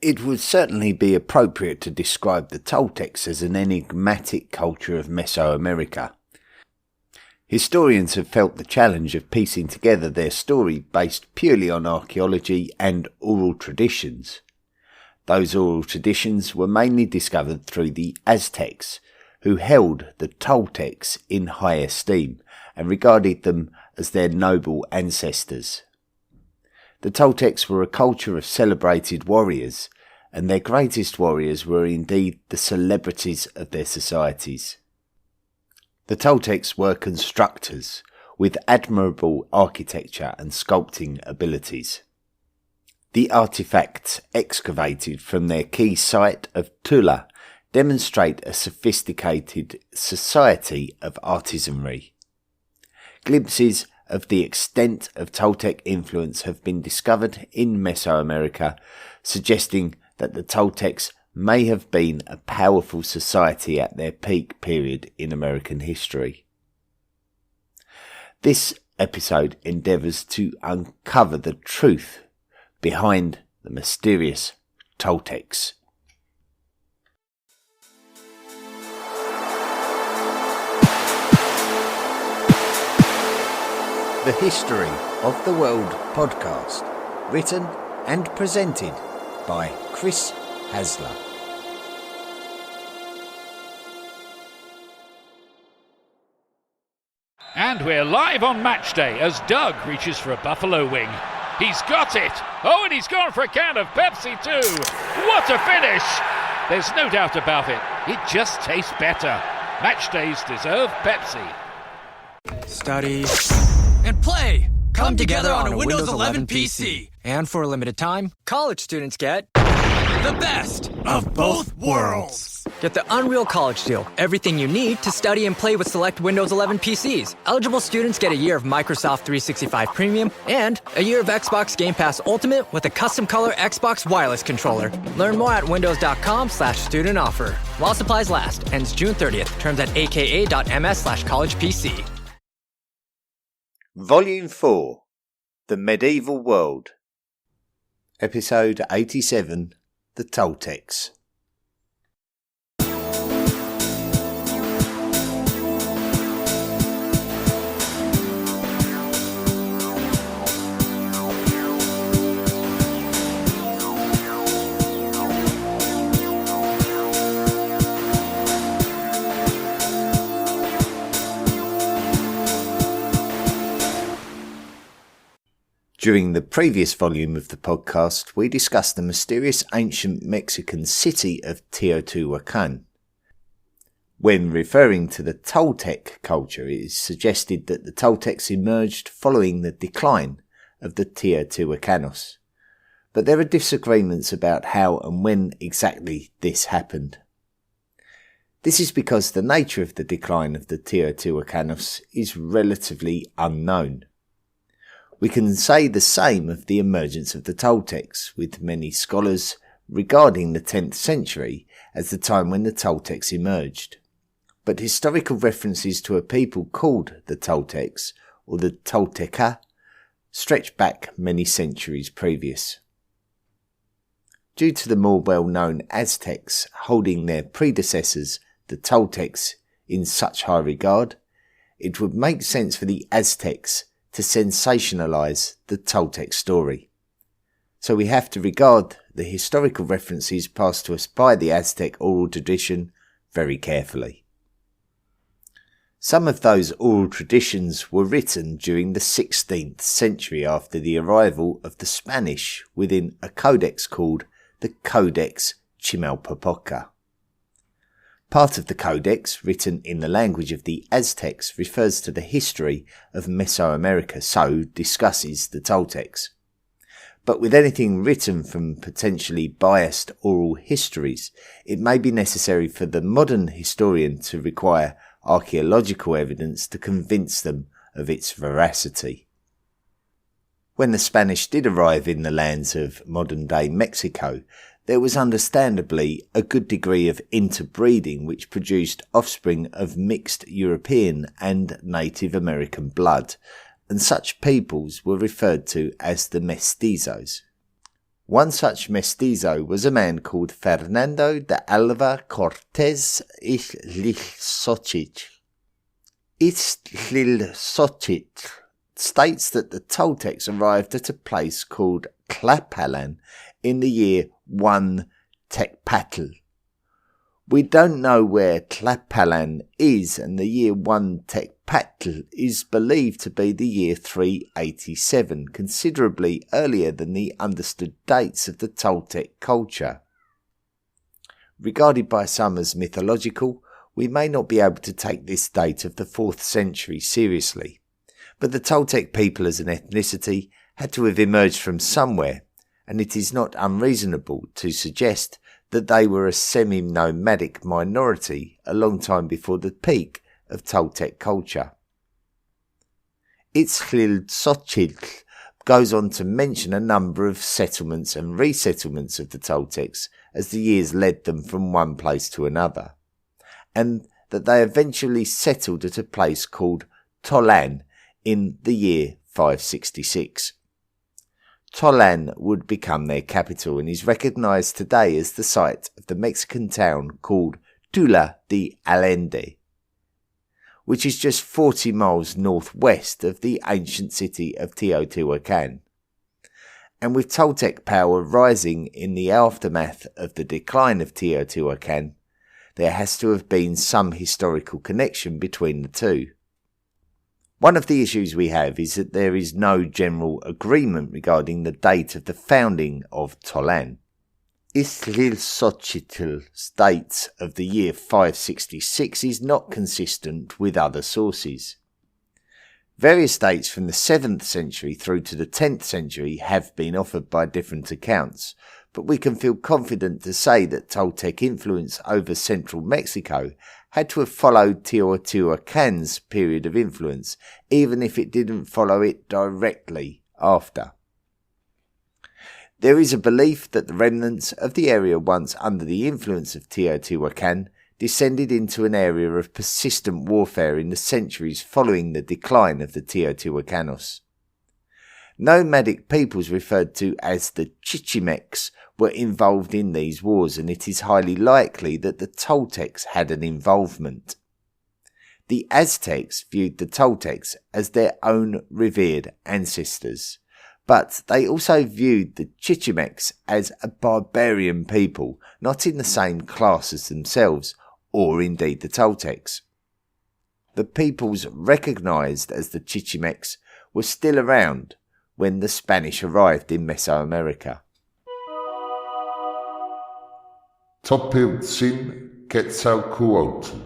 It would certainly be appropriate to describe the Toltecs as an enigmatic culture of Mesoamerica. Historians have felt the challenge of piecing together their story based purely on archaeology and oral traditions. Those oral traditions were mainly discovered through the Aztecs, who held the Toltecs in high esteem and regarded them as their noble ancestors. The Toltecs were a culture of celebrated warriors, and their greatest warriors were indeed the celebrities of their societies. The Toltecs were constructors, with admirable architecture and sculpting abilities. The artifacts excavated from their key site of Tula demonstrate a sophisticated society of artisanry. Glimpses of the extent of Toltec influence have been discovered in Mesoamerica, suggesting that the Toltecs may have been a powerful society at their peak period in American history. This episode endeavours to uncover the truth behind the mysterious Toltecs. The History of the World podcast, written and presented by Chris Hasler. And we're live on match day as Doug reaches for a buffalo wing. He's got it! Oh, and he's gone for a can of Pepsi too! What a finish! There's no doubt about it. It just tastes better. Match days deserve Pepsi. Study and play come together on a Windows 11 PC. And for a limited time, college students get the best of both worlds. Get the Unreal College Deal. Everything you need to study and play with select Windows 11 PCs. Eligible students get a year of Microsoft 365 Premium and a year of Xbox Game Pass Ultimate with a custom color Xbox wireless controller. Learn more at windows.com/student offer. While supplies last. Ends June 30th. Terms at aka.ms/collegepc. Volume 4, The Medieval World. Episode 87, The Toltecs. During the previous volume of the podcast, we discussed the mysterious ancient Mexican city of Teotihuacan. When referring to the Toltec culture, it is suggested that the Toltecs emerged following the decline of the Teotihuacanos. But there are disagreements about how and when exactly this happened. This is because the nature of the decline of the Teotihuacanos is relatively unknown. We can say the same of the emergence of the Toltecs, with many scholars regarding the 10th century as the time when the Toltecs emerged. But historical references to a people called the Toltecs, or the Tolteca, stretch back many centuries previous. Due to the more well-known Aztecs holding their predecessors, the Toltecs, in such high regard, it would make sense for the Aztecs to sensationalize the Toltec story. So we have to regard the historical references passed to us by the Aztec oral tradition very carefully. Some of those oral traditions were written during the 16th century after the arrival of the Spanish within a codex called the Codex Chimalpopoca. Part of the codex, written in the language of the Aztecs, refers to the history of Mesoamerica, so discusses the Toltecs. But with anything written from potentially biased oral histories, it may be necessary for the modern historian to require archaeological evidence to convince them of its veracity. When the Spanish did arrive in the lands of modern-day Mexico, there was understandably a good degree of interbreeding which produced offspring of mixed European and Native American blood, and such peoples were referred to as the mestizos. One such mestizo was a man called Fernando de Alva Cortés Ixtlilxochitl. Ixtlilxochitl states that the Toltecs arrived at a place called Tlapalan in the year 1 Tecpatl. We don't know where Tlapalan is, and the year 1 Tecpatl is believed to be the year 387, considerably earlier than the understood dates of the Toltec culture. Regarded by some as mythological, we may not be able to take this date of the 4th century seriously, but the Toltec people as an ethnicity had to have emerged from somewhere, and it is not unreasonable to suggest that they were a semi-nomadic minority a long time before the peak of Toltec culture. Ixtlilxochitl goes on to mention a number of settlements and resettlements of the Toltecs as the years led them from one place to another, and that they eventually settled at a place called Tolan in the year 566. Tolan would become their capital and is recognized today as the site of the Mexican town called Tula de Allende, which is just 40 miles northwest of the ancient city of Teotihuacan. And with Toltec power rising in the aftermath of the decline of Teotihuacan, there has to have been some historical connection between the two. One of the issues we have is that there is no general agreement regarding the date of the founding of Tolan. Ixtlilxochitl's date of the year 566 is not consistent with other sources. Various dates from the 7th century through to the 10th century have been offered by different accounts, but we can feel confident to say that Toltec influence over central Mexico had to have followed Teotihuacan's period of influence, even if it didn't follow it directly after. There is a belief that the remnants of the area once under the influence of Teotihuacan descended into an area of persistent warfare in the centuries following the decline of the Teotihuacanos. Nomadic peoples referred to as the Chichimecs were involved in these wars, and it is highly likely that the Toltecs had an involvement. The Aztecs viewed the Toltecs as their own revered ancestors, but they also viewed the Chichimecs as a barbarian people, not in the same class as themselves, or indeed the Toltecs. The peoples recognised as the Chichimecs were still around when the Spanish arrived in Mesoamerica. Topiltzin Quetzalcoatl.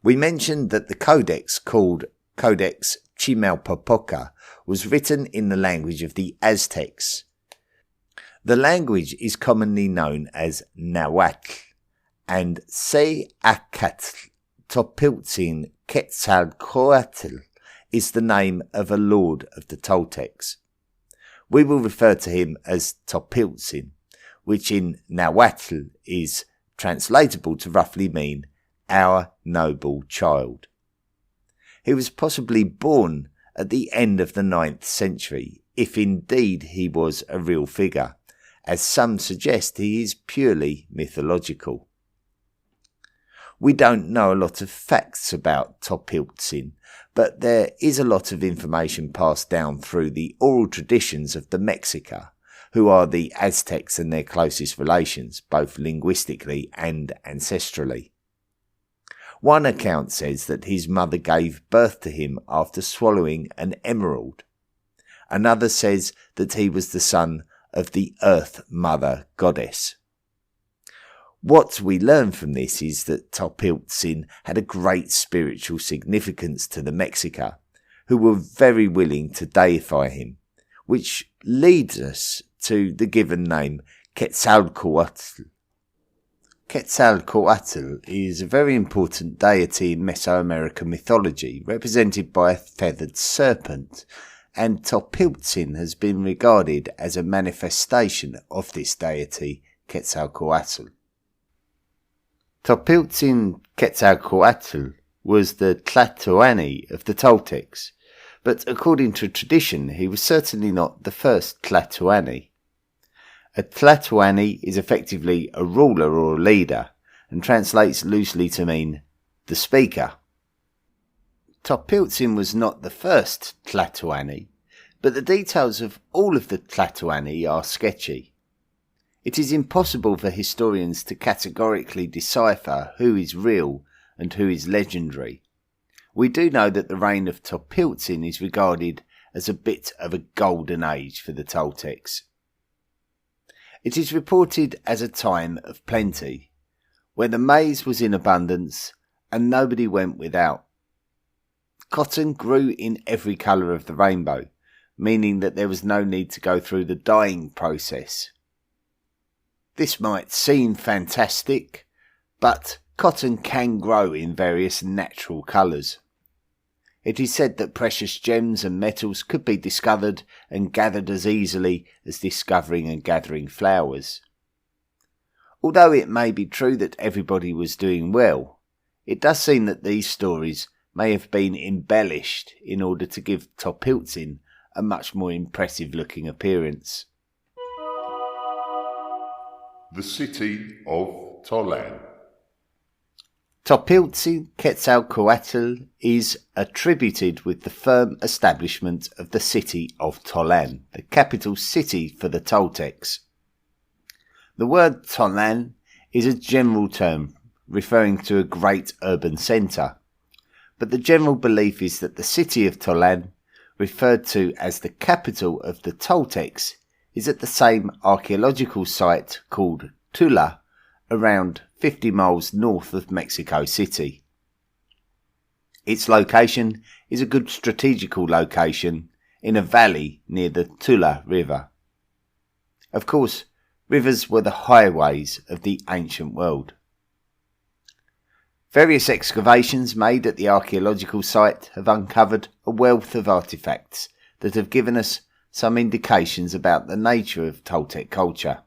We mentioned that the codex, called Codex Chimalpopoca, was written in the language of the Aztecs. The language is commonly known as Nahuatl, and Se-Acatl Topiltzin Quetzalcoatl is the name of a lord of the Toltecs. We will refer to him as Topiltzin, which in Nahuatl is translatable to roughly mean our noble child. He was possibly born at the end of the 9th century, if indeed he was a real figure, as some suggest he is purely mythological. We don't know a lot of facts about Topiltzin, but there is a lot of information passed down through the oral traditions of the Mexica, who are the Aztecs and their closest relations, both linguistically and ancestrally. One account says that his mother gave birth to him after swallowing an emerald. Another says that he was the son of the Earth Mother Goddess. What we learn from this is that Topiltzin had a great spiritual significance to the Mexica, who were very willing to deify him, which leads us to the given name Quetzalcoatl. Quetzalcoatl is a very important deity in Mesoamerican mythology, represented by a feathered serpent, and Topiltzin has been regarded as a manifestation of this deity, Quetzalcoatl. Topiltzin Quetzalcoatl was the Tlatoani of the Toltecs, but according to tradition he was certainly not the first Tlatoani. A Tlatoani is effectively a ruler or leader and translates loosely to mean the speaker. Topiltzin was not the first Tlatoani, but the details of all of the Tlatoani are sketchy. It is impossible for historians to categorically decipher who is real and who is legendary. We do know that the reign of Topiltzin is regarded as a bit of a golden age for the Toltecs. It is reported as a time of plenty, where the maize was in abundance and nobody went without. Cotton grew in every colour of the rainbow, meaning that there was no need to go through the dyeing process. This might seem fantastic, but cotton can grow in various natural colours. It is said that precious gems and metals could be discovered and gathered as easily as discovering and gathering flowers. Although it may be true that everybody was doing well, it does seem that these stories may have been embellished in order to give Topiltzin a much more impressive looking appearance. The city of Tolan. Topiltzin Quetzalcoatl is attributed with the firm establishment of the city of Tolan, the capital city for the Toltecs. The word Tolan is a general term referring to a great urban centre, but the general belief is that the city of Tolan, referred to as the capital of the Toltecs, is at the same archaeological site called Tula, around 50 miles north of Mexico City. Its location is a good strategical location in a valley near the Tula River. Of course, rivers were the highways of the ancient world. Various excavations made at the archaeological site have uncovered a wealth of artefacts that have given us some indications about the nature of Toltec culture.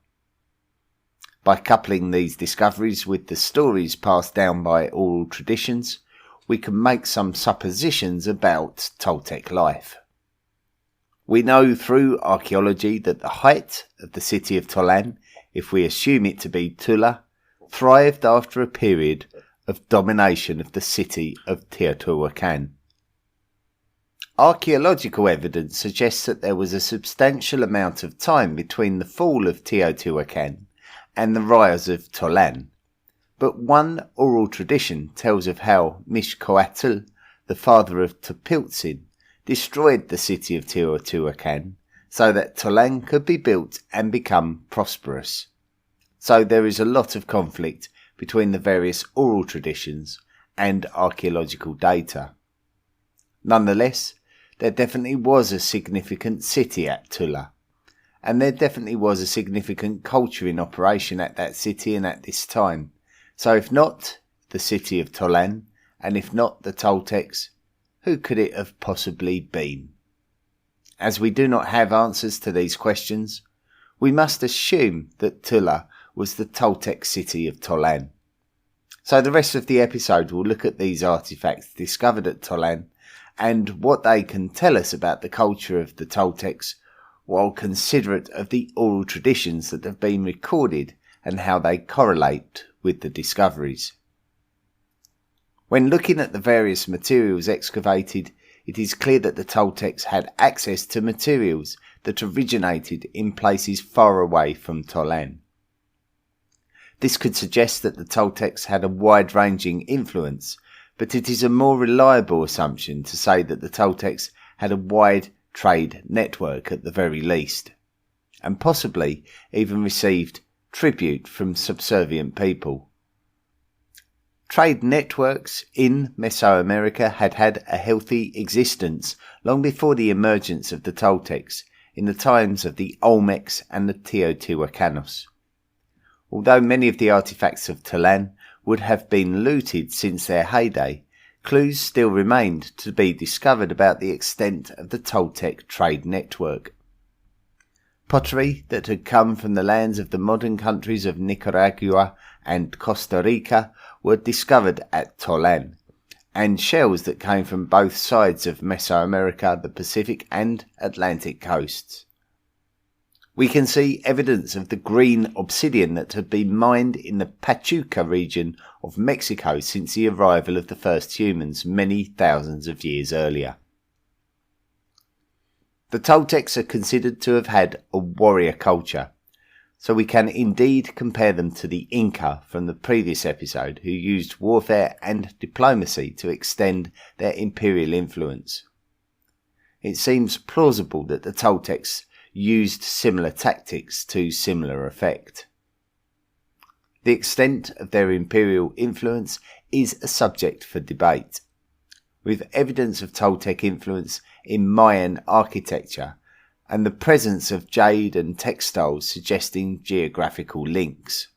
By coupling these discoveries with the stories passed down by oral traditions, we can make some suppositions about Toltec life. We know through archaeology that the height of the city of Tolan, if we assume it to be Tula, thrived after a period of domination of the city of Teotihuacan. Archaeological evidence suggests that there was a substantial amount of time between the fall of Teotihuacan and the rise of Tolan, but one oral tradition tells of how Mixcoatl, the father of Topiltzin, destroyed the city of Teotihuacan so that Tolan could be built and become prosperous. So there is a lot of conflict between the various oral traditions and archaeological data. Nonetheless, there definitely was a significant city at Tula, and there definitely was a significant culture in operation at that city and at this time. So if not the city of Tolan, and if not the Toltecs, who could it have possibly been? As we do not have answers to these questions, we must assume that Tula was the Toltec city of Tolan. So the rest of the episode will look at these artifacts discovered at Tolan and what they can tell us about the culture of the Toltecs, while considerate of the oral traditions that have been recorded and how they correlate with the discoveries. When looking at the various materials excavated, it is clear that the Toltecs had access to materials that originated in places far away from Tolan. This could suggest that the Toltecs had a wide-ranging influence, but it is a more reliable assumption to say that the Toltecs had a wide trade network at the very least, and possibly even received tribute from subservient people. Trade networks in Mesoamerica had had a healthy existence long before the emergence of the Toltecs in the times of the Olmecs and the Teotihuacanos. Although many of the artifacts of Tolan would have been looted since their heyday, clues still remained to be discovered about the extent of the Toltec trade network. Pottery that had come from the lands of the modern countries of Nicaragua and Costa Rica were discovered at Tolan, and shells that came from both sides of Mesoamerica, the Pacific and Atlantic coasts. We can see evidence of the green obsidian that had been mined in the Pachuca region of Mexico since the arrival of the first humans many thousands of years earlier. The Toltecs are considered to have had a warrior culture, so we can indeed compare them to the Inca from the previous episode, who used warfare and diplomacy to extend their imperial influence. It seems plausible that the Toltecs used similar tactics to similar effect. The extent of their imperial influence is a subject for debate, with evidence of Toltec influence in Mayan architecture and the presence of jade and textiles suggesting geographical links.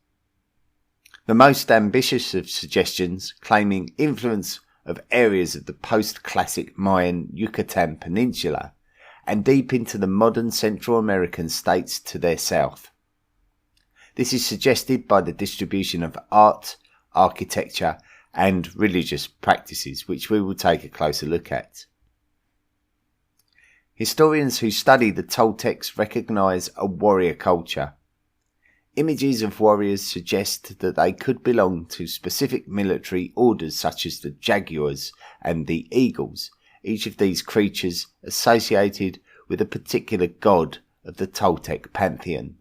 The most ambitious of suggestions, claiming influence of areas of the post-classic Mayan Yucatan Peninsula and deep into the modern Central American states to their south. This is suggested by the distribution of art, architecture, and religious practices, which we will take a closer look at. Historians who study the Toltecs recognise a warrior culture. Images of warriors suggest that they could belong to specific military orders such as the jaguars and the eagles, each of these creatures associated with a particular god of the Toltec pantheon.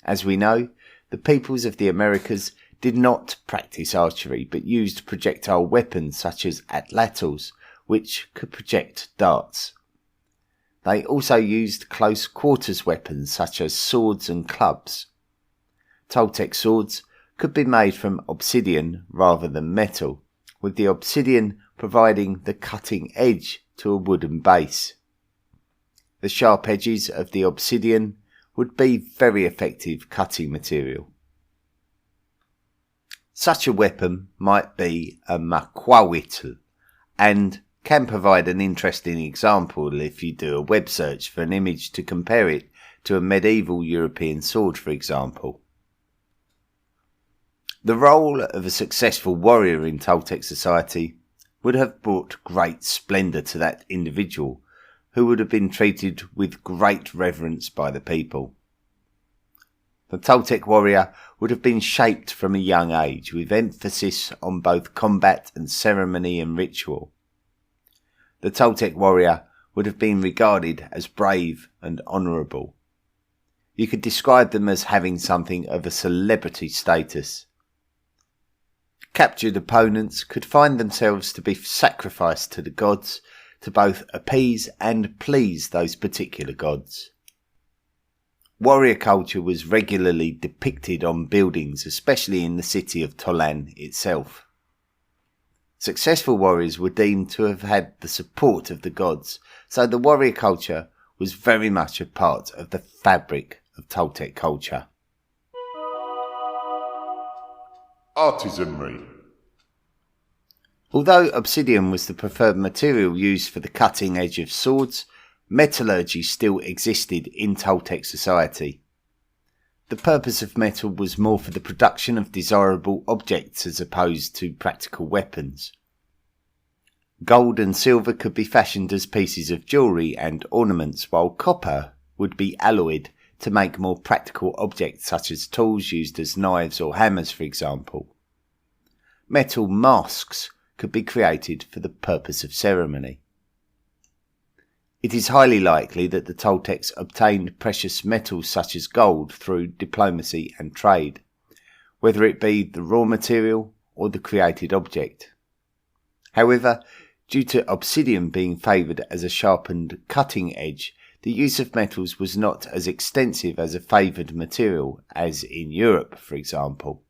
As we know, the peoples of the Americas did not practice archery but used projectile weapons such as atlatls, which could project darts. They also used close quarters weapons such as swords and clubs. Toltec swords could be made from obsidian rather than metal, with the obsidian providing the cutting edge to a wooden base. The sharp edges of the obsidian would be very effective cutting material. Such a weapon might be a maquawitl and can provide an interesting example if you do a web search for an image to compare it to a medieval European sword, for example. The role of a successful warrior in Toltec society would have brought great splendour to that individual, who would have been treated with great reverence by the people. The Toltec warrior would have been shaped from a young age, with emphasis on both combat and ceremony and ritual. The Toltec warrior would have been regarded as brave and honourable. You could describe them as having something of a celebrity status. Captured opponents could find themselves to be sacrificed to the gods to both appease and please those particular gods. Warrior culture was regularly depicted on buildings, especially in the city of Tolan itself. Successful warriors were deemed to have had the support of the gods, so the warrior culture was very much a part of the fabric of Toltec culture. Artisanry. Although obsidian was the preferred material used for the cutting edge of swords, metallurgy still existed in Toltec society. The purpose of metal was more for the production of desirable objects as opposed to practical weapons. Gold and silver could be fashioned as pieces of jewellery and ornaments, while copper would be alloyed to make more practical objects such as tools used as knives or hammers, for example. Metal masks could be created for the purpose of ceremony. It is highly likely that the Toltecs obtained precious metals such as gold through diplomacy and trade, whether it be the raw material or the created object. However, due to obsidian being favoured as a sharpened cutting edge, the use of metals was not as extensive as a favoured material as in Europe, for example.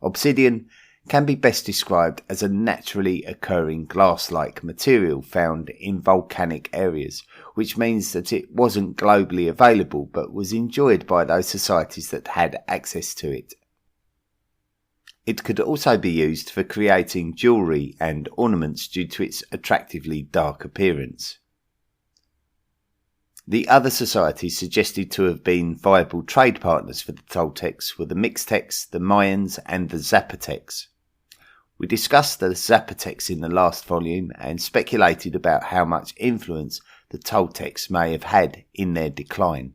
Obsidian can be best described as a naturally occurring glass-like material found in volcanic areas, which means that it wasn't globally available but was enjoyed by those societies that had access to it. It could also be used for creating jewellery and ornaments due to its attractively dark appearance. The other societies suggested to have been viable trade partners for the Toltecs were the Mixtecs, the Mayans and the Zapotecs. We discussed the Zapotecs in the last volume and speculated about how much influence the Toltecs may have had in their decline.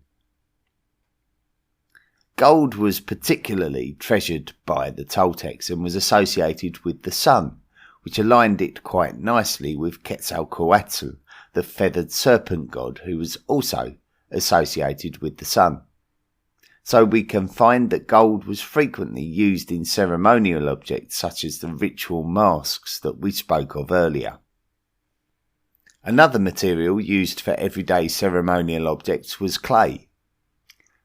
Gold was particularly treasured by the Toltecs and was associated with the sun, which aligned it quite nicely with Quetzalcoatl, the feathered serpent god, who was also associated with the sun. So we can find that gold was frequently used in ceremonial objects such as the ritual masks that we spoke of earlier. Another material used for everyday ceremonial objects was clay.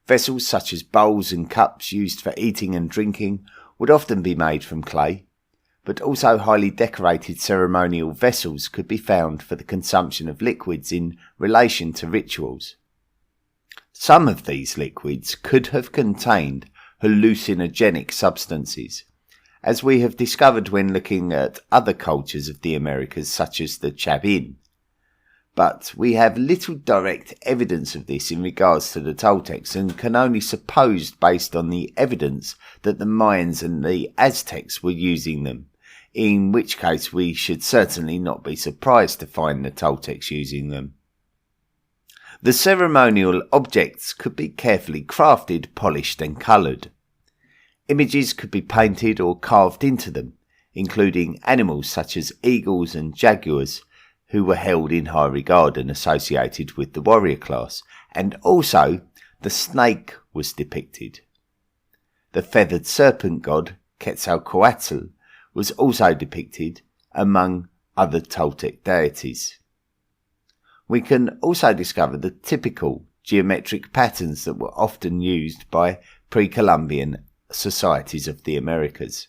Vessels such as bowls and cups used for eating and drinking would often be made from clay, but also highly decorated ceremonial vessels could be found for the consumption of liquids in relation to rituals. Some of these liquids could have contained hallucinogenic substances, as we have discovered when looking at other cultures of the Americas such as the Chavin. But we have little direct evidence of this in regards to the Toltecs and can only suppose based on the evidence that the Mayans and the Aztecs were using them, in which case we should certainly not be surprised to find the Toltecs using them. The ceremonial objects could be carefully crafted, polished and coloured. Images could be painted or carved into them, including animals such as eagles and jaguars, who were held in high regard and associated with the warrior class, and also the snake was depicted. The feathered serpent god, Quetzalcoatl, was also depicted among other Toltec deities. We can also discover the typical geometric patterns that were often used by pre-Columbian societies of the Americas.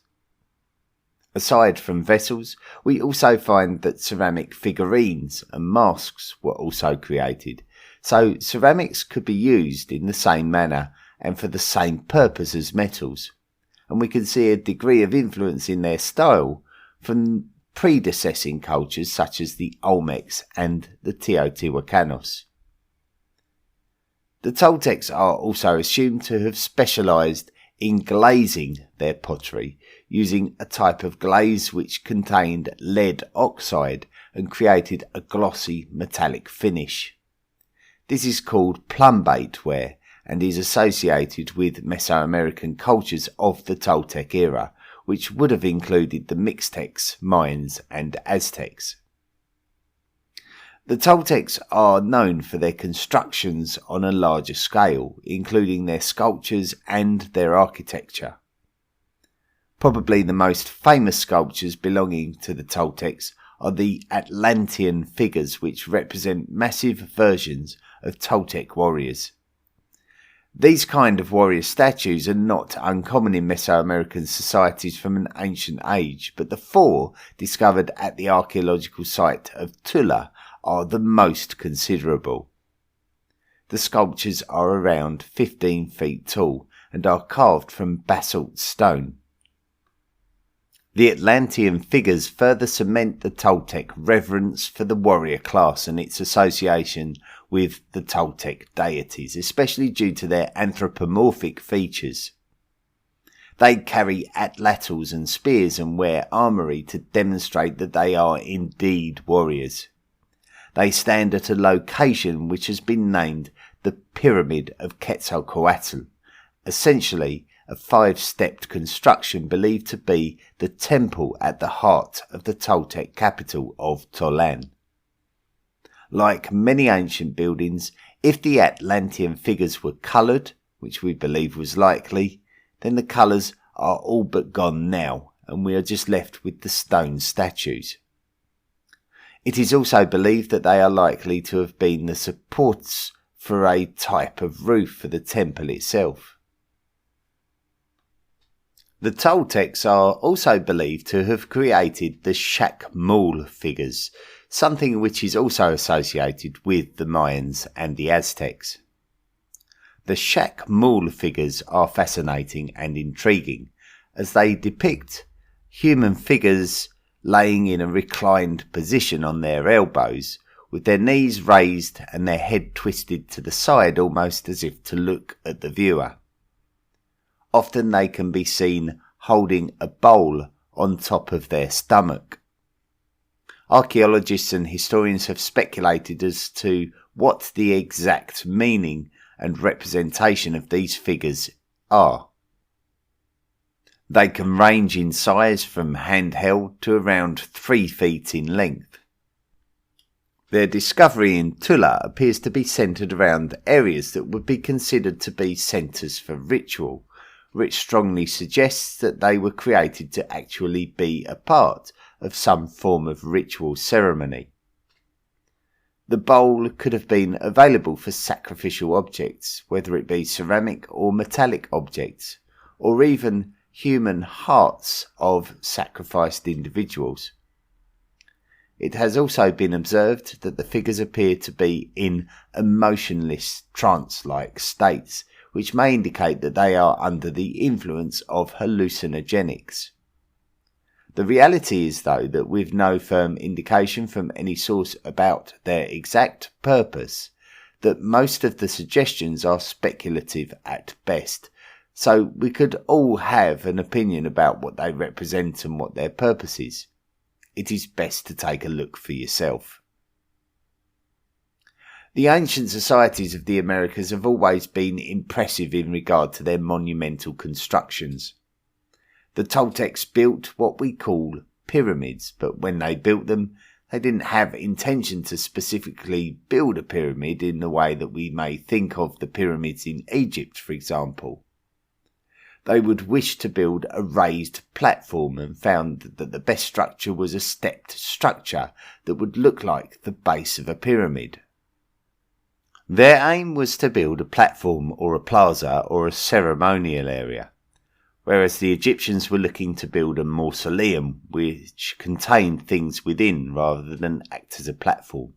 Aside from vessels, we also find that ceramic figurines and masks were also created, so ceramics could be used in the same manner and for the same purpose as metals, and we can see a degree of influence in their style from predecessing cultures such as the Olmecs and the Teotihuacanos. The Toltecs are also assumed to have specialised in glazing their pottery using a type of glaze which contained lead oxide and created a glossy metallic finish. This is called plumbate ware and is associated with Mesoamerican cultures of the Toltec era, which would have included the Mixtecs, Mayans and Aztecs. The Toltecs are known for their constructions on a larger scale, including their sculptures and their architecture. Probably the most famous sculptures belonging to the Toltecs are the Atlantean figures, which represent massive versions of Toltec warriors. These kind of warrior statues are not uncommon in Mesoamerican societies from an ancient age, but the four discovered at the archaeological site of Tula are the most considerable. The sculptures are around 15 feet tall and are carved from basalt stone. The Atlantean figures further cement the Toltec reverence for the warrior class and its association with the Toltec deities, especially due to their anthropomorphic features. They carry atlatls and spears and wear armoury to demonstrate that they are indeed warriors. They stand at a location which has been named the Pyramid of Quetzalcoatl, essentially a 5-stepped construction believed to be the temple at the heart of the Toltec capital of Tolan. Like many ancient buildings, if the Atlantean figures were coloured, which we believe was likely, then the colours are all but gone now, and we are just left with the stone statues. It is also believed that they are likely to have been the supports for a type of roof for the temple itself. The Toltecs are also believed to have created the Shakmul figures, something which is also associated with the Mayans and the Aztecs. The Shakmul figures are fascinating and intriguing, as they depict human figures laying in a reclined position on their elbows, with their knees raised and their head twisted to the side almost as if to look at the viewer. Often they can be seen holding a bowl on top of their stomach. Archaeologists and historians have speculated as to what the exact meaning and representation of these figures are. They can range in size from handheld to around 3 feet in length. Their discovery in Tula appears to be centred around areas that would be considered to be centres for ritual, which strongly suggests that they were created to actually be a part of some form of ritual ceremony. The bowl could have been available for sacrificial objects, whether it be ceramic or metallic objects, or even human hearts of sacrificed individuals. It has also been observed that the figures appear to be in emotionless trance-like states, which may indicate that they are under the influence of hallucinogenics. The reality is, though, that with no firm indication from any source about their exact purpose, that most of the suggestions are speculative at best, so we could all have an opinion about what they represent and what their purpose is. It is best to take a look for yourself. The ancient societies of the Americas have always been impressive in regard to their monumental constructions. The Toltecs built what we call pyramids, but when they built them, they didn't have intention to specifically build a pyramid in the way that we may think of the pyramids in Egypt, for example. They would wish to build a raised platform and found that the best structure was a stepped structure that would look like the base of a pyramid. Their aim was to build a platform or a plaza or a ceremonial area, whereas the Egyptians were looking to build a mausoleum which contained things within rather than act as a platform.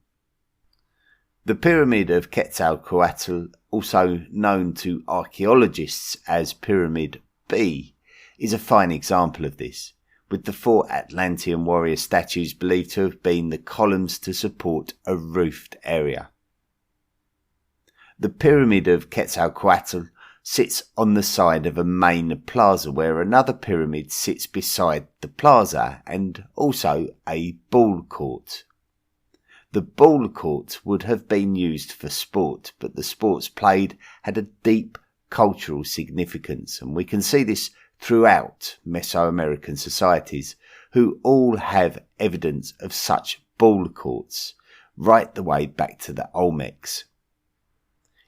The Pyramid of Quetzalcoatl, also known to archaeologists as Pyramid B, is a fine example of this, with the 4 Atlantean warrior statues believed to have been the columns to support a roofed area. The Pyramid of Quetzalcoatl sits on the side of a main plaza where another pyramid sits beside the plaza and also a ball court. The ball court would have been used for sport, but the sports played had a deep cultural significance, and we can see this throughout Mesoamerican societies, who all have evidence of such ball courts, right the way back to the Olmecs.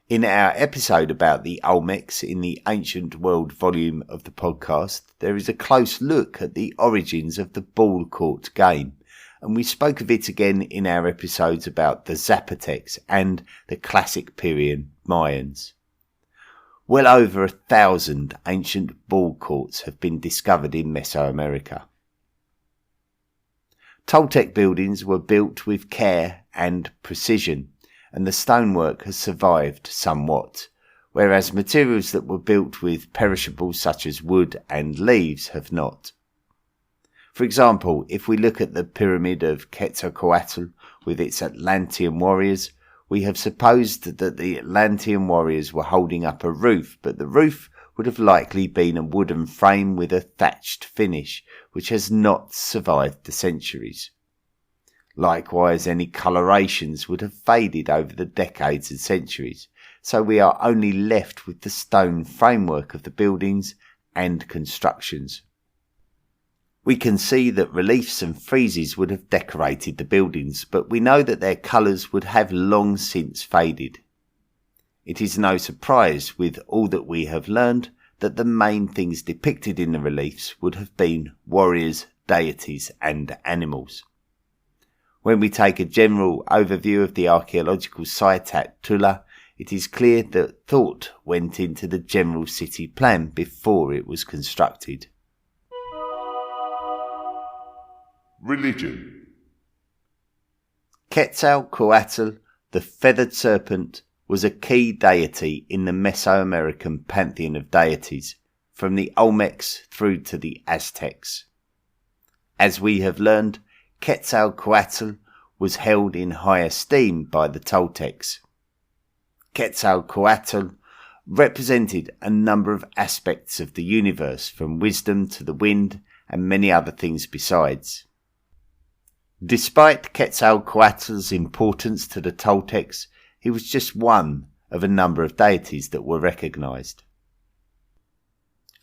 In our episode about the Olmecs in the Ancient World volume of the podcast, there is a close look at the origins of the ball court game, and we spoke of it again in our episodes about the Zapotecs and the classic period Mayans. Well over 1,000 ancient ball courts have been discovered in Mesoamerica. Toltec buildings were built with care and precision, and the stonework has survived somewhat, whereas materials that were built with perishables such as wood and leaves have not. For example, if we look at the Pyramid of Quetzalcoatl with its Atlantean warriors, we have supposed that the Atlantean warriors were holding up a roof, but the roof would have likely been a wooden frame with a thatched finish, which has not survived the centuries. Likewise, any colorations would have faded over the decades and centuries, so we are only left with the stone framework of the buildings and constructions. We can see that reliefs and friezes would have decorated the buildings, but we know that their colours would have long since faded. It is no surprise, with all that we have learned, that the main things depicted in the reliefs would have been warriors, deities and animals. When we take a general overview of the archaeological site at Tula, it is clear that thought went into the general city plan before it was constructed. Religion. Quetzalcoatl, the feathered serpent, was a key deity in the Mesoamerican pantheon of deities, from the Olmecs through to the Aztecs. As we have learned, Quetzalcoatl was held in high esteem by the Toltecs. Quetzalcoatl represented a number of aspects of the universe, from wisdom to the wind and many other things besides. Despite Quetzalcoatl's importance to the Toltecs, he was just one of a number of deities that were recognised.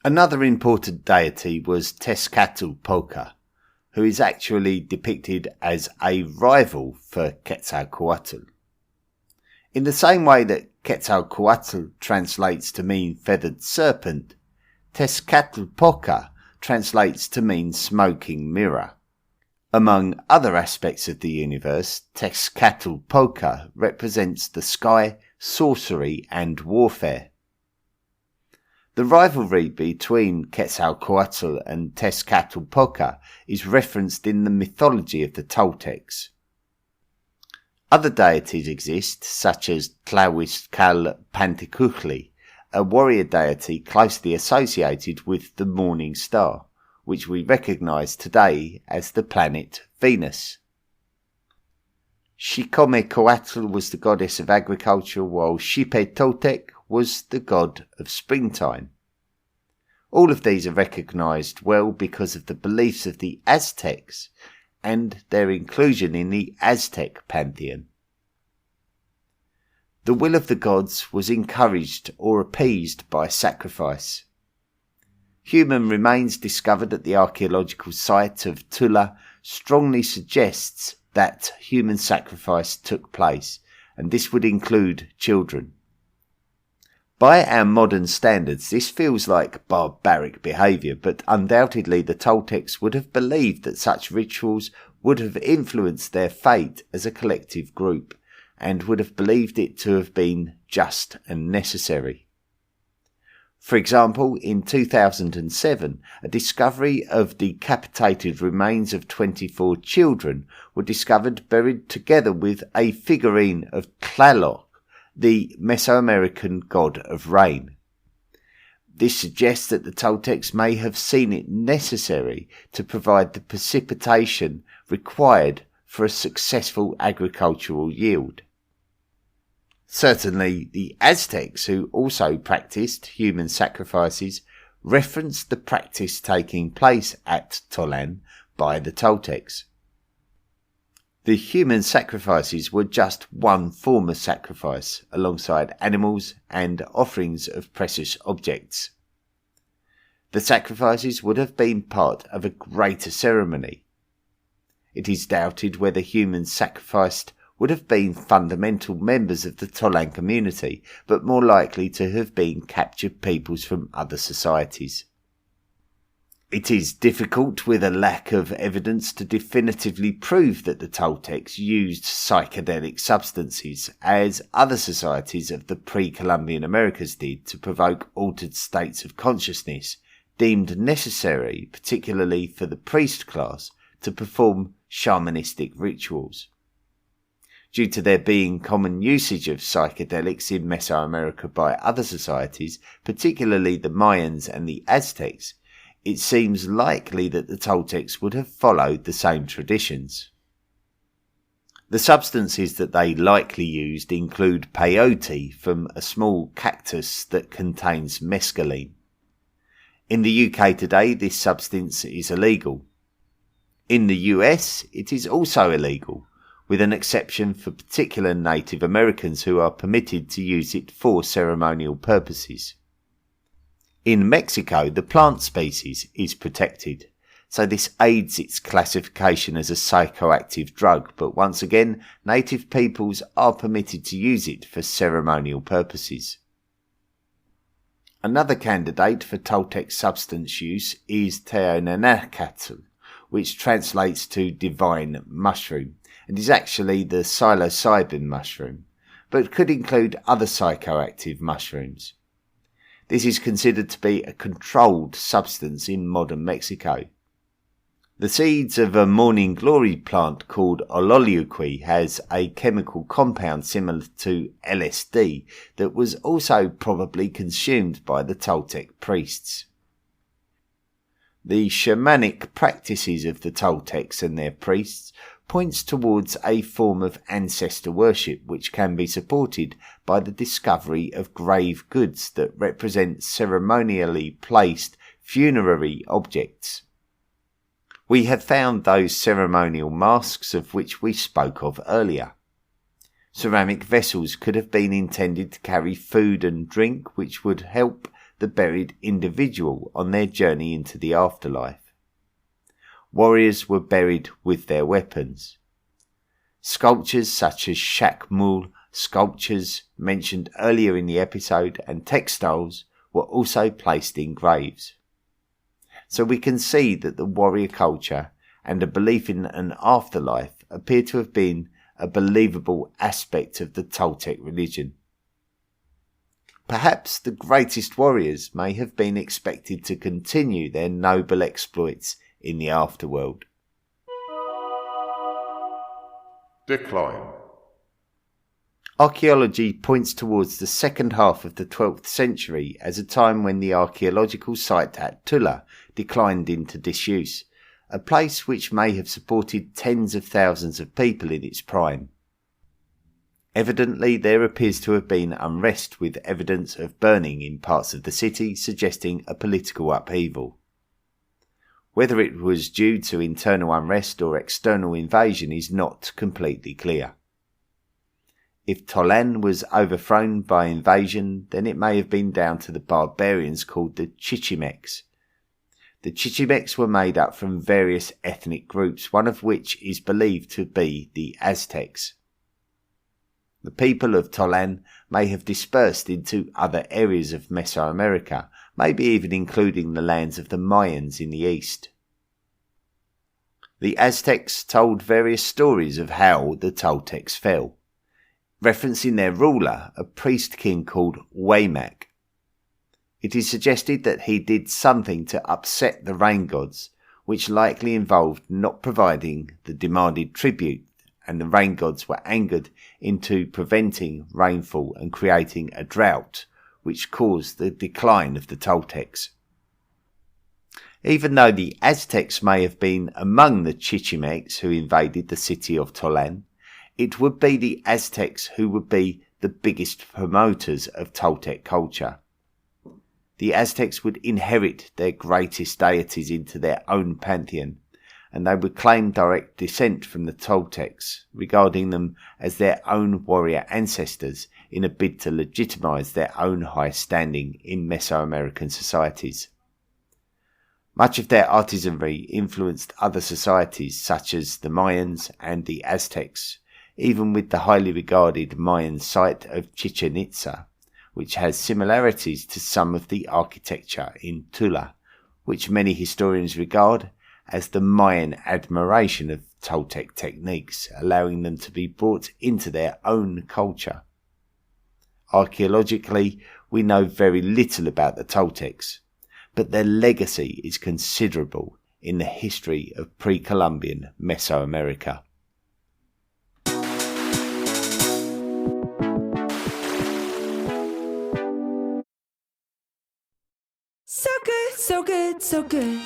Another important deity was Tezcatlipoca, who is actually depicted as a rival for Quetzalcoatl. In the same way that Quetzalcoatl translates to mean feathered serpent, Tezcatlipoca translates to mean smoking mirror. Among other aspects of the universe, Tezcatlipoca represents the sky, sorcery and warfare. The rivalry between Quetzalcoatl and Tezcatlipoca is referenced in the mythology of the Toltecs. Other deities exist, such as Tlahuizcalpantecuhtli, a warrior deity closely associated with the morning star, which we recognise today as the planet Venus. Xicomecoatl was the goddess of agriculture, while Xipe Toltec was the god of springtime. All of these are recognised well because of the beliefs of the Aztecs and their inclusion in the Aztec pantheon. The will of the gods was encouraged or appeased by sacrifice. Human remains discovered at the archaeological site of Tula strongly suggests that human sacrifice took place, and this would include children. By our modern standards, this feels like barbaric behaviour, but undoubtedly the Toltecs would have believed that such rituals would have influenced their fate as a collective group, and would have believed it to have been just and necessary. For example, in 2007, a discovery of decapitated remains of 24 children were discovered buried together with a figurine of Tlaloc, the Mesoamerican god of rain. This suggests that the Toltecs may have seen it necessary to provide the precipitation required for a successful agricultural yield. Certainly, the Aztecs, who also practiced human sacrifices, referenced the practice taking place at Tolan by the Toltecs. The human sacrifices were just one form of sacrifice, alongside animals and offerings of precious objects. The sacrifices would have been part of a greater ceremony. It is doubted whether humans sacrificed would have been fundamental members of the Tolan community, but more likely to have been captured peoples from other societies. It is difficult with a lack of evidence to definitively prove that the Toltecs used psychedelic substances, as other societies of the pre-Columbian Americas did, to provoke altered states of consciousness, deemed necessary, particularly for the priest class, to perform shamanistic rituals. Due to there being common usage of psychedelics in Mesoamerica by other societies, particularly the Mayans and the Aztecs, it seems likely that the Toltecs would have followed the same traditions. The substances that they likely used include peyote from a small cactus that contains mescaline. In the UK today, this substance is illegal. In the US, it is also illegal, with an exception for particular Native Americans who are permitted to use it for ceremonial purposes. In Mexico, the plant species is protected, so this aids its classification as a psychoactive drug, but once again, native peoples are permitted to use it for ceremonial purposes. Another candidate for Toltec substance use is Teonanacatl, which translates to divine mushroom, and is actually the psilocybin mushroom, but could include other psychoactive mushrooms. This is considered to be a controlled substance in modern Mexico. The seeds of a morning glory plant called ololiuqui has a chemical compound similar to LSD that was also probably consumed by the Toltec priests. The shamanic practices of the Toltecs and their priests points towards a form of ancestor worship which can be supported by the discovery of grave goods that represent ceremonially placed funerary objects. We have found those ceremonial masks of which we spoke of earlier. Ceramic vessels could have been intended to carry food and drink which would help the the buried individual on their journey into the afterlife. Warriors were buried with their weapons. Sculptures such as Shakmul sculptures mentioned earlier in the episode and textiles were also placed in graves. So we can see that the warrior culture and a belief in an afterlife appear to have been a believable aspect of the Toltec religion. Perhaps the greatest warriors may have been expected to continue their noble exploits in the afterworld. Decline. Archaeology points towards the second half of the 12th century as a time when the archaeological site at Tula declined into disuse, a place which may have supported tens of thousands of people in its prime. Evidently, there appears to have been unrest with evidence of burning in parts of the city suggesting a political upheaval. Whether it was due to internal unrest or external invasion is not completely clear. If Tolan was overthrown by invasion, then it may have been down to the barbarians called the Chichimecs. The Chichimecs were made up from various ethnic groups, one of which is believed to be the Aztecs. The people of Tolan may have dispersed into other areas of Mesoamerica, maybe even including the lands of the Mayans in the east. The Aztecs told various stories of how the Toltecs fell, referencing their ruler, a priest king called Waymak. It is suggested that he did something to upset the rain gods, which likely involved not providing the demanded tribute, and the rain gods were angered into preventing rainfall and creating a drought, which caused the decline of the Toltecs. Even though the Aztecs may have been among the Chichimecs who invaded the city of Tolan, it would be the Aztecs who would be the biggest promoters of Toltec culture. The Aztecs would inherit their greatest deities into their own pantheon, and they would claim direct descent from the Toltecs, regarding them as their own warrior ancestors in a bid to legitimize their own high standing in Mesoamerican societies. Much of their artisanry influenced other societies such as the Mayans and the Aztecs, even with the highly regarded Mayan site of Chichen Itza, which has similarities to some of the architecture in Tula, which many historians regard as the Mayan admiration of Toltec techniques, allowing them to be brought into their own culture. Archaeologically, we know very little about the Toltecs, but their legacy is considerable in the history of pre-Columbian Mesoamerica. So good, so good, so good.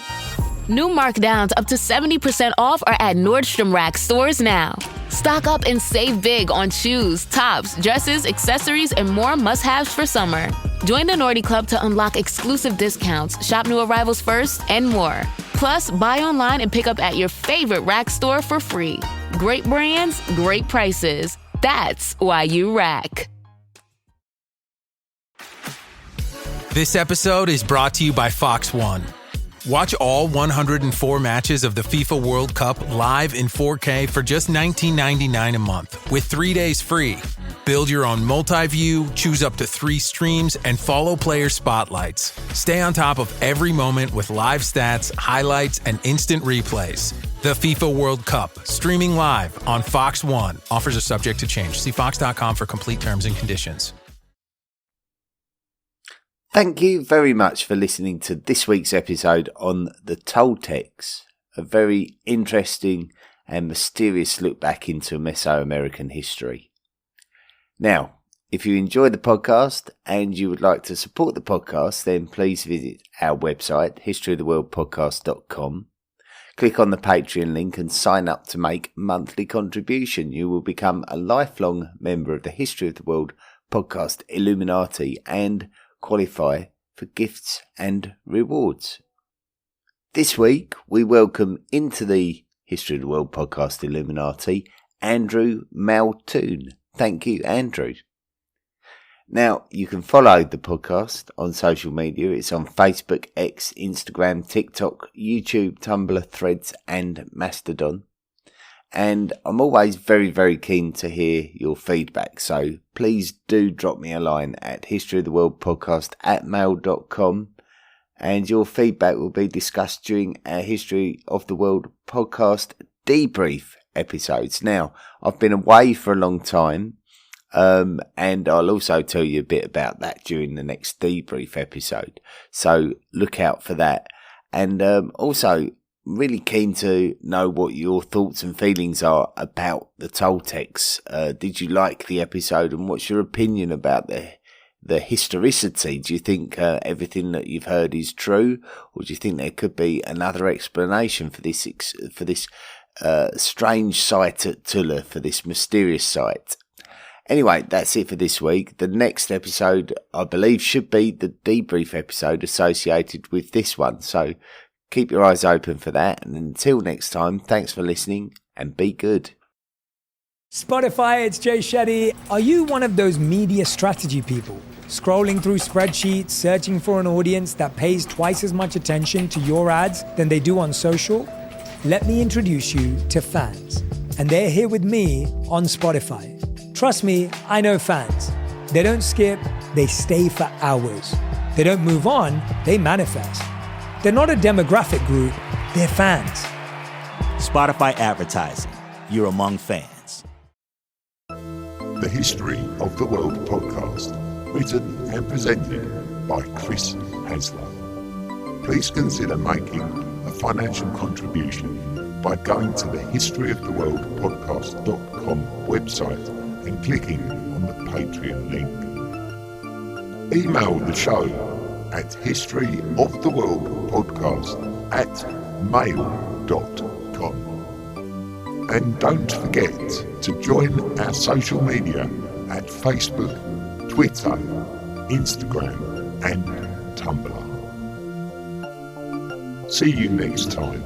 New markdowns up to 70% off are at Nordstrom Rack stores now. Stock up and save big on shoes, tops, dresses, accessories, and more must-haves for summer. Join the Nordy Club to unlock exclusive discounts, shop new arrivals first, and more. Plus, buy online and pick up at your favorite Rack store for free. Great brands, great prices. That's why you rack. This episode is brought to you by Fox One. Watch all 104 matches of the FIFA World Cup live in 4K for just $19.99 a month with 3 days free. Build your own multi-view, choose up to 3 streams, and follow player spotlights. Stay on top of every moment with live stats, highlights, and instant replays. The FIFA World Cup, streaming live on Fox One. Offers are subject to change. See fox.com for complete terms and conditions. Thank you very much for listening to this week's episode on the Toltecs, a very interesting and mysterious look back into Mesoamerican history. Now, if you enjoy the podcast and you would like to support the podcast, then please visit our website, historyoftheworldpodcast.com. Click on the Patreon link and sign up to make a monthly contribution. You will become a lifelong member of the History of the World podcast Illuminati and qualify for gifts and rewards. This week we welcome into the History of the World podcast Illuminati Andrew Maltoon. Thank you, Andrew. Now, you can follow the podcast on social media. It's on Facebook, X, Instagram, TikTok, YouTube, Tumblr, Threads, and Mastodon. And I'm always very, very keen to hear your feedback. So please do drop me a line at historyoftheworldpodcast@mail.com. And your feedback will be discussed during our History of the World podcast debrief episodes. Now, I've been away for a long time. And I'll also tell you a bit about that during the next debrief episode. So look out for that. And also really keen to know what your thoughts and feelings are about the Toltecs. Did you like the episode, and what's your opinion about the historicity? Do you think everything that you've heard is true, or do you think there could be another explanation for this strange site at Tula, for this mysterious site? Anyway, that's it for this week. The next episode, I believe, should be the debrief episode associated with this one. So keep your eyes open for that. And until next time, thanks for listening and be good. Spotify, it's Jay Shetty. Are you one of those media strategy people? Scrolling through spreadsheets, searching for an audience that pays twice as much attention to your ads than they do on social? Let me introduce you to Fans. And they're here with me on Spotify. Trust me, I know Fans. They don't skip, they stay for hours. They don't move on, they manifest. They're not a demographic group, they're fans. Spotify advertising. You're among fans. The History of the World podcast, written and presented by Chris Hasler. Please consider making a financial contribution by going to the historyoftheworldpodcast.com website and clicking on the Patreon link. Email the show at historyoftheworldpodcast@mail.com. And don't forget to join our social media at Facebook, Twitter, Instagram, and Tumblr. See you next time.